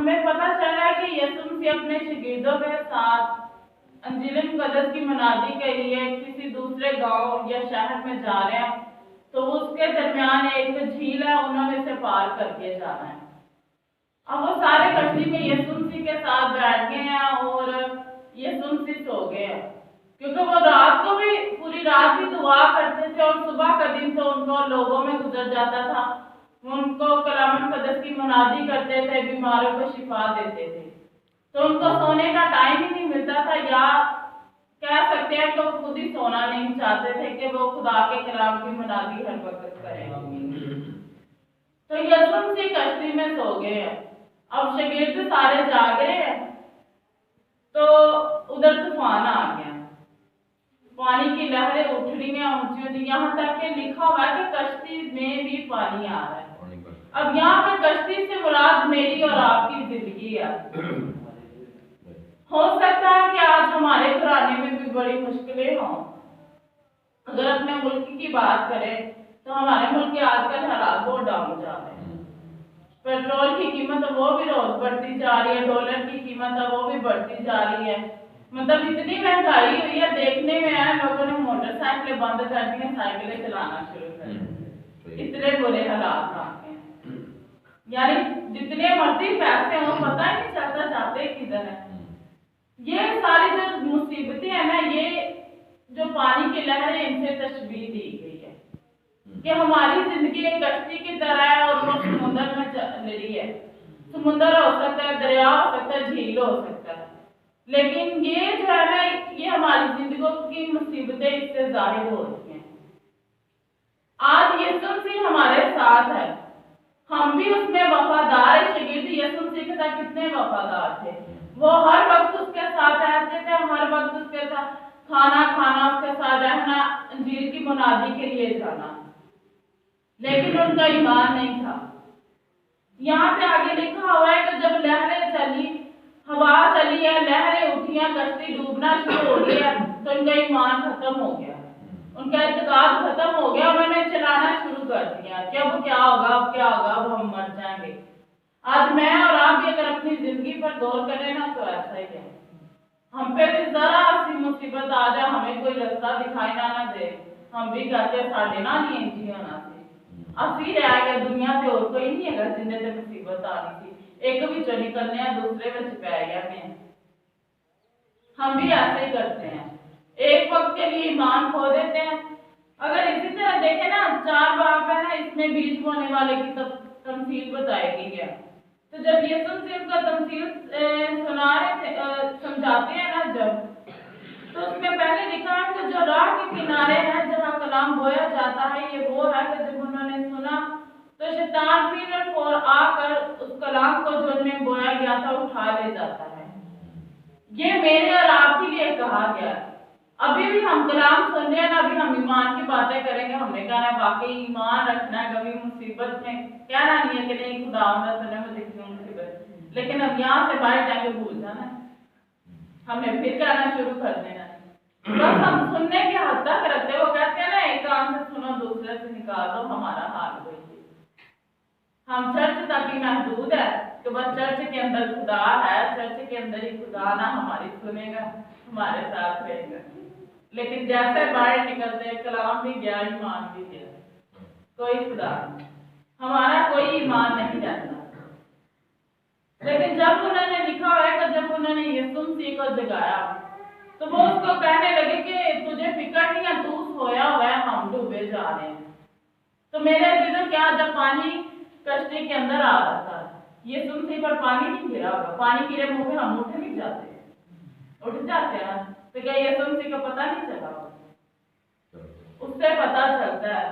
हमें पता चला कि यीशु मसीह अपने शागिर्दों के साथ इंजील मुकद्दस की मनादी के लिए किसी दूसरे गांव या शहर में जा रहे हैं, तो उसके दरमियान एक झील है, उन्होंने इसे पार करके जाना है। अब वो सारे कश्ती में यीशु मसीह के साथ बैठ गए हैं और यीशु मसीह सो गए हैं, क्योंकि वो रात को भी पूरी रात भी दुआ करते थे और सुबह का दिन तो उनको लोगों में गुजर जाता था। उनको कलाम मुकद्दस की मनादी करते थे, बीमारों को शिफा देते थे, तो उनको सोने का टाइम ही नहीं मिलता था, या कह सकते हैं कि वो खुद ही सोना नहीं चाहते थे कि वो खुदा के कलाम की मनादी हर वक्त करें। तो यीशु मसीह कश्ती में सो गए हैं। अब शागिर्द सारे जाग रहे हैं, तो उधर तूफान आ गया, पानी की लहरें उठ रही हैं ऊंची ऊंची, यहाँ तक कि लिखा हुआ है कि कश्ती में भी पानी आ रहा है। अब यहाँ पर कश्ती से मुराद मेरी और आपकी जिंदगी है। हो सकता है कि आज हमारे घराने में भी बड़ी मुश्किलें हों। अगर अपने मुल्क की बात करें तो हमारे मुल्क के आजकल हालात बहुत डाउन जा रहे हैं। पेट्रोल की कीमत है वो भी रोज बढ़ती जा रही है, डॉलर की कीमत है वो भी बढ़ती जा रही है। मतलब इतनी महंगाई हुई है, देखने में आया लोगों ने मोटरसाइकिलें बंद कर दी हैं, साइकिलें चलाना शुरू कर दी। इतने बुरे हालात आ गए हैं, यानी जितने मर्जी पैसे हो पता ही नहीं चलता जाते किधर है। ये सारी जो मुसीबतें हैं ना, ये जो पानी की लहरें, इनसे तशबीह दी गई है कि हमारी जिंदगी एक कश्ती की तरह है और वो समुद्र में चल रही है। समुद्र हो सकता है, दरिया हो सकता है, झील हो सकता है, लेकिन ये जो है ना, ये हमारी जिंदगी की मुसीबतें इससे जाहिर हो रही हैं। आज यीशु मसीह हमारे साथ है, हम भी उसमें वफादार है। शागिर्द यीशु मसीह के साथ कितने वफादार थे, वो हर वक्त उसके साथ रहते थे, हर वक्त उसके साथ खाना खाना, उसके साथ रहना, इंजील की मुनादी के लिए जाना, लेकिन उनका ईमान नहीं था। यहाँ पे आगे लिखा हुआ है कि जब लहरें चली, हवा चली है, लहरें उठी हैं, कश्ती डूबना शुरू हो गई है, तो इनका ईमान खत्म हो गया, उनका इत्तेकाद खत्म हो गया। उन्होंने चलाना शुरू कर दिया कि अब क्या होगा, अब क्या होगा, अब हम मर जाएंगे। आज मैं और आप भी अगर अपनी जिंदगी पर गौर करें ना, तो ऐसा ही है। हम पे भी जरा सी मुसीबत आ जाए, हमें कोई रास्ता दिखाई ना दे, हम भी कहते साढ़े ना नहीं जी होना सी, असली रह गया दुनिया से और कोई नहीं है जिन्हें से मुसीबत आ रही थी, एक भी चो निकलने दूसरे में पै गया मैं। हम भी ऐसे ही करते हैं, एक वक्त के लिए ईमान खो देते हैं। अगर इसी तरह देखें ना, 4 बाब है ना, इसमें बीज बोने वाले की तमसील बताई गई है। तो जब यीशु मसीह का तमसील सुना रहे थे, समझाते हैं ना जब, तो उसमें पहले लिखा है कि जो राह के किनारे है जहाँ कलाम बोया जाता है, ये वो है कि जब उन्होंने सुना तो शैतान फिर और आकर उस कलाम को जो उन्हें बोया गया था उठा ले जाता है। ये मेरे और आपके लिए कहा गया है। अभी भी हम कलाम सुन रहे हैं ना, अभी हम ईमान की बातें करेंगे, हमने कहना है वाकई ईमान रखना है, कभी मुसीबत में कहना नहीं है कि नहीं खुदा सुने मुझे क्यों मुसीबत, लेकिन अब यहाँ से बाहर जाके भूल जाना है, हमने फिर कहना शुरू कर देना है। बस हम सुनने की हद तक रखते, वो कहते हैं ना एक कान से सुनो दूसरे से निकाल दो, हमारा हाल वही। हम चर्च तक ही महदूद है कि बस चर्च के अंदर खुदा है, चर्च के अंदर ही खुदा ना हमारी सुनेगा, हमारे साथ रहेगा। लेकिन जैसे बाहर निकलते कलाम भी गया, ईमान भी गया, कोई खुदा हमारा कोई ईमान नहीं रहता। लेकिन जब उन्होंने लिखा है कि जब उन्होंने यीशु मसीह को जगाया, तो वो उसको कहने लगे कि तुझे फिक्र नहीं है, तू सोया हुआ है, हम डूबे जा रहे हैं। तो मेरे दिल क्या, जब पानी कश्ती के अंदर आ रहा था, यीशु मसीह पर पानी नहीं गिरा होगा, पानी गिरे मुंह में हम उठ नहीं जाते, उठ जाते हैं, तो क्या यीशु मसीह को पता नहीं चला? उससे पता चलता है,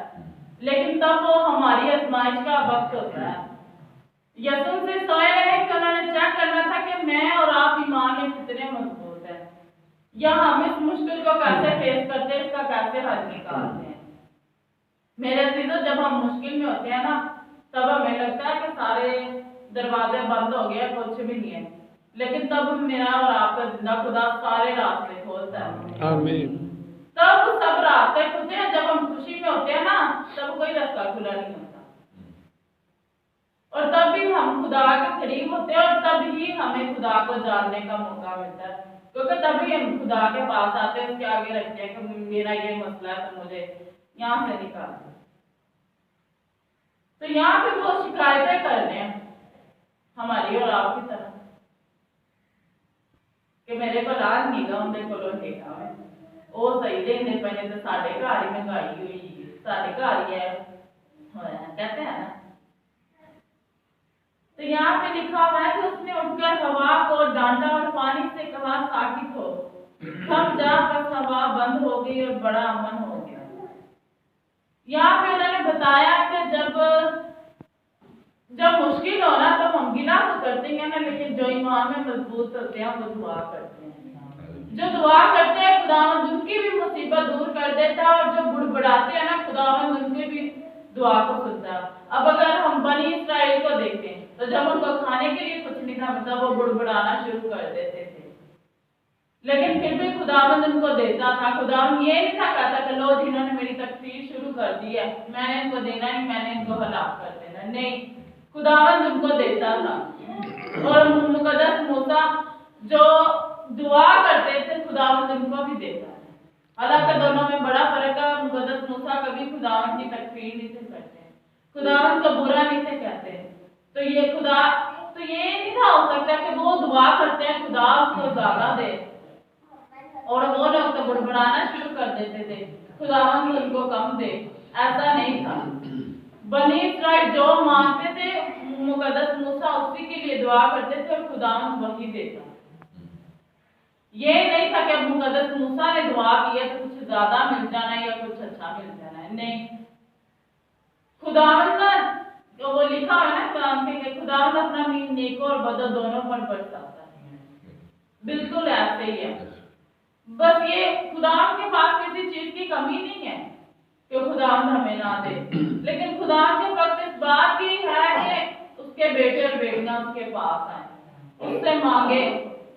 लेकिन तब वो हमारी आजमाइश का वक्त होता है। यीशु मसीह सोए रहे कि उन्होंने चेक करना था कि मैं और आप ईमान में कितने मजबूत हैं, या हम इस मुश्किल को कैसे फेस करते हैं, इसका कैसे हल निकालते हैं। मेरे अजीजों, जब हम मुश्किल में होते हैं ना, तब हमें लगता है कि सारे दरवाजे बंद हो गए, कुछ भी नहीं है, लेकिन तब मेरा और आपका जिंदा खुदा सारे रास्ते खोलता है। आमीन। तब सब रास्ते खुलते हैं। जब हम खुशी में होते हैं ना, तब कोई रास्ता खुला नहीं होता, और तब भी हम खुदा के करीब होते हैं, और तब तब ही हमें खुदा को जानने का मौका मिलता है, क्योंकि तभी हम खुदा के पास आते हैं, उसके आगे रखते हैं कि मेरा ये मसला है तो मुझे यहाँ से निकाल दो। तो यहाँ पे वो शिकायतें कर रहे हैं हमारी और आपकी तरह कि मेरे को राज नीगा उनके कोलों ठेका में वो सही देंगे पहले तो साढ़े घर ही महंगाई हुई है, साढ़े घर ही है कहते हैं ना। तो यहाँ पे लिखा हुआ है कि उसने उठकर हवा को डांटा और पानी से कहा साकित हो, थम जा, बस हवा बंद हो गई और बड़ा अमन हो गया। यहाँ पे उन्होंने बताया कि जब मुश्किल हो ना तो हम गिला तो करते हैं ना, लेकिन जो ईमान में मजबूत होते हैं वो दुआ करते हैं। जो दुआ करते हैं खुदावंद उनकी भी मुसीबत दूर कर देता है, और जो बुड़बुड़ाते हैं ना खुदावंद उनकी भी दुआ को सुनता है। अब अगर हम बनी इस्राइल को देखें तो जब उनको खाने के लिए कुछ नहीं था मतलब वो बुड़बुड़ाना शुरू कर देते थे, लेकिन फिर भी खुदावंद उनको देता था। खुदावंद ये नहीं था कहता कि लो जिन्होंने मेरी तकफीर शुरू कर दी है मैंने इनको देना नहीं, मैंने इनको हलाक कर देना, नहीं, खुदावंद उनको देता था। और मुकद्दस मूसा जो दुआ करते थे खुदावंद उनको भी देता था। हालांकि दोनों में बड़ा फर्क है। मुकद्दस मूसा कभी खुदावंद की तकफीर नहीं थे करते, खुदावंद को बुरा नहीं थे कहते। तो ये नहीं था हो सकता कि वो दुआ करते हैं खुदा उसको ज्यादा दे और वो लोग तो बुड़बुड़ाना शुरू कर देते थे खुदावंद उनको कम दे, ऐसा नहीं था। बनी इस्राइल जो मांगते थे मुकद्दस मूसा उसी के लिए दुआ करते थे और खुदावंद वही देता। ये नहीं था कि मुकद्दस मूसा ने दुआ की है तो कुछ ज्यादा मिल जाना है या कुछ अच्छा मिल जाना है, नहीं। खुदावंद का तो वो लिखा है ना कलाम के खुदावंद अपना नेको और बदो दोनों पर बरसाता है, बिल्कुल ऐसे ही है। बस ये खुदावंद के पास किसी चीज की कमी नहीं है कि खुदावंद हमें ना दे, लेकिन खुदावंद के वक्त इस बात की है कि उसके बेटे और बेटियां उसके पास आए, उससे मांगे,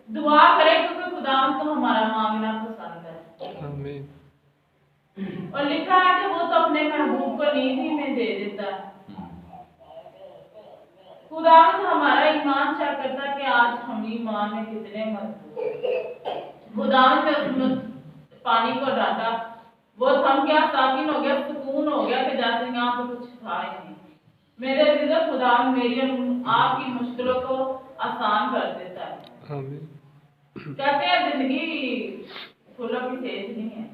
दुआ करे, क्योंकि खुदावंद को हमारा मांगना पसंद है। आमीन। और लिखा है कि वो तो अपने महबूब को नींद ही में दे देता है। खुदावंद हमारा ईमान चेक करता है कि आज हम ईमान में कितने मजबूत हैं। खुदावंद ने पानी को डांटा, वो थम गया, साकिन हो गया, सुकून हो गया कि जैसे यहाँ पे कुछ था ही नहीं। मेरे अजीजों खुदावंद मेरी आपकी मुश्किलों को आसान कर देता है। आमीन। कहते हैं जिंदगी फूलों की सेज नहीं है,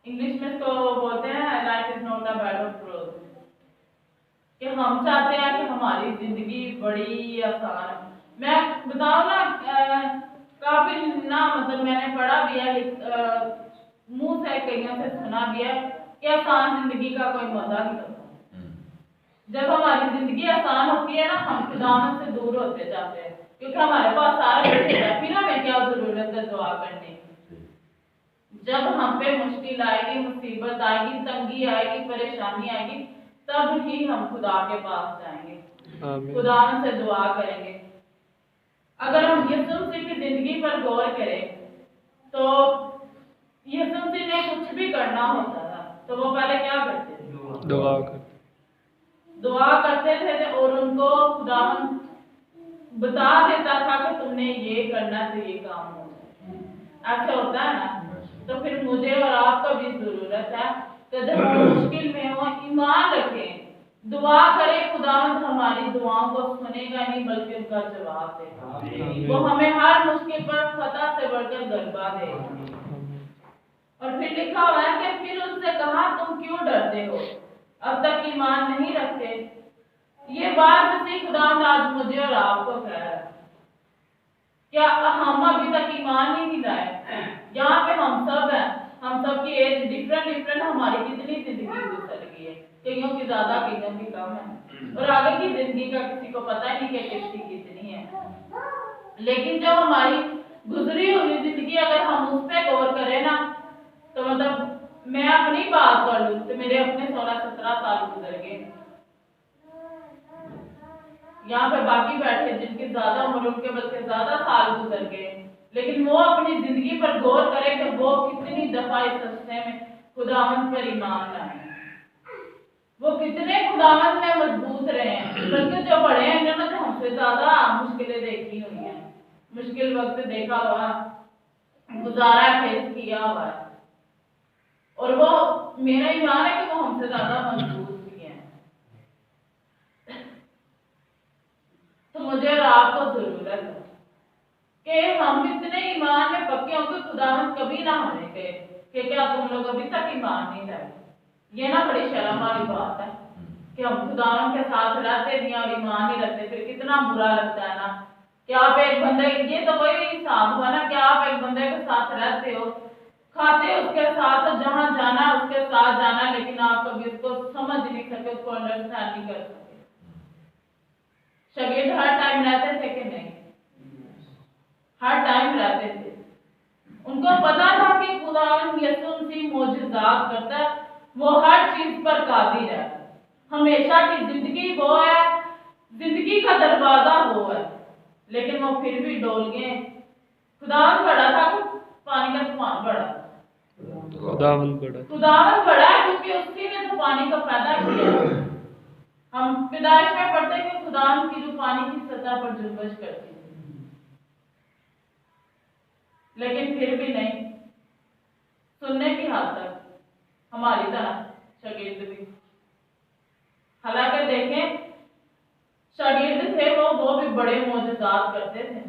इंग्लिश में इसको बोलते हैं life is not a bed of रोज, कि हम चाहते हैं कि हमारी जिंदगी बड़ी आसान है। मैं बताऊं ना काफी ना मतलब मैंने पढ़ा भी है, मुंह से कईयों से सुना भी है कि आसान जिंदगी का कोई मजा नहीं होता। जब हमारी जिंदगी आसान होती है ना हम खुदावंद से दूर होते जाते हैं, क्योंकि हमारे पास सारे बच्चे हैं, फिर हमें क्या जरूरत है दुआ करने की। जब हम पे मुश्किल आएगी, मुसीबत आएगी, तंगी आएगी, परेशानी आएगी, तब ही हम खुदा के पास जाएंगे, खुदावंद से दुआ करेंगे। अगर हम यीशु मसीह की जिंदगी पर गौर करें तो यीशु मसीह ने कुछ भी करना होता था तो वो पहले क्या करते थे? दुआ करते थे और उनको खुदावंद बता देता था कि तुमने ये करना तो ये काम हो जाए। ऐसा होता है ना। तो फिर मुझे और आपको भी जरूरत है कि जब हम मुश्किल में हो ईमान रखें, दुआ करें, खुदावंद हमारी दुआओं को सुनेगा नहीं बल्कि उनका जवाब देगा। वो हमें हर मुश्किल पर फतह से बढ़कर गलबा देगा। और फिर लिखा हुआ है कि फिर उनसे कहा तुम क्यों डरते हो, अब तक ईमान नहीं रखते। ये बात मसीह खुदावंद आज मुझे और आपको कह रहा है। क्या हम अभी तक ईमान ही नहीं लाए? यहाँ पे हम सब हैं, हम सब की एज डिफरेंट, हमारी कितनी जिंदगी गुजर गई है, कईयों की ज्यादा कईयों की कम है, और आगे की जिंदगी का किसी को पता ही नहीं कि किसकी कितनी है। लेकिन जब हमारी गुजरी हुई जिंदगी अगर हम उस पर गौर करें ना तो मतलब मैं अपनी बात कर लूं तो मेरे अपने 16-17 साल गुजर गए। यहाँ पे बाकी बैठे जिनकी ज्यादा उम्र, उनके बल्कि ज्यादा साल गुजर गए, लेकिन वो अपनी जिंदगी पर गौर करे कि वो कितनी दफा इस रस्ते में खुदावंद पर ईमान लाए, वो कितने खुदावंद में मजबूत रहे हैं। बल्कि जो बड़े हैं इन्होंने तो हमसे ज्यादा मुश्किल वक्त देखा हुआ, गुजारा फेस किया हुआ है, और वो मेरा ईमान है कि वो हमसे ज्यादा मजबूत भी है। तो मुझे और आपको जरूरत है कि हम इतने ईमान में पक्के हों कि खुदावंद कभी ना हमें कहे कि क्या तुम लोग अभी तक ईमान नहीं लाए। ये ना बड़ी शर्म वाली बात है कि हम खुदावंद के साथ रहते भी और ईमान नहीं रखते, फिर कितना बुरा लगता है ना कि आप एक बंदे, ये तो वही हिसाब हुआ ना कि आप एक बंदे के साथ रहते हो, खाते उसके साथ, जहां जाना उसके साथ जाना, लेकिन आप कभी उसको समझ नहीं सके, उसको अंडरस्टैंड नहीं कर सके। शागिर्द हर टाइम रहते थे कि नहीं? हर टाइम रहते थे। उनको पता था कि खुदावंद यीशु मसीह मौजूदात करता है, वो हर चीज पर कादिर है, हमेशा की जिंदगी वो है, जिंदगी का दरवाजा वो है, लेकिन वो फिर भी डोल गए। खुदावंद बड़ा था कि पानी का तूफान बड़ा? खुदावंद बड़ा है क्योंकि उसी ने तो पानी को पैदा किया। हम पैदाइश में पढ़ते हैं कि खुदावंद की जो पानी की सतह पर जुम्बश करती थी, लेकिन फिर भी नहीं, सुनने की हद तक हमारी तरह शागिर्द भी। हालांकि देखें, शागिर्द थे वो भी बड़े मौजूदात करते थे,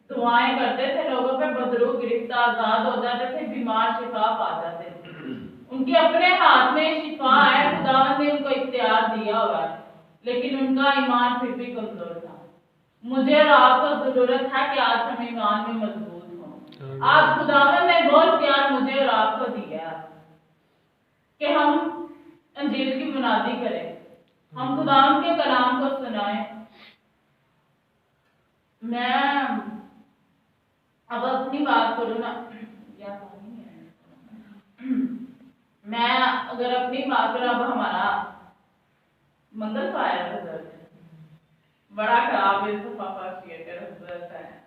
दुआएं करते थे, लोगों पे बदरू गिरफ्तार आजाद हो जाते थे, बीमार शिफा पा जाते थे। उनके अपने हाथ में शिफा है, खुदावंद ने उनको इख्तियार दिया हुआ है, लेकिन उनका ईमान फिर भी कमजोर था। मुझे और आपको जरूरत है कि आज हम ईमान में मजबूत हों। आज खुदावंद ने बहुत प्यार मुझे और आपको दिया कि हम अंजील की मुनादी करें, हम खुदावंद के कलाम को सुनाएं। मैं अब अपनी बात करूँ ना, मैं अगर अपनी बात करूँ, अब हमारा मंगल पाया रिजल्ट बड़ा खराब है, तो पापा है।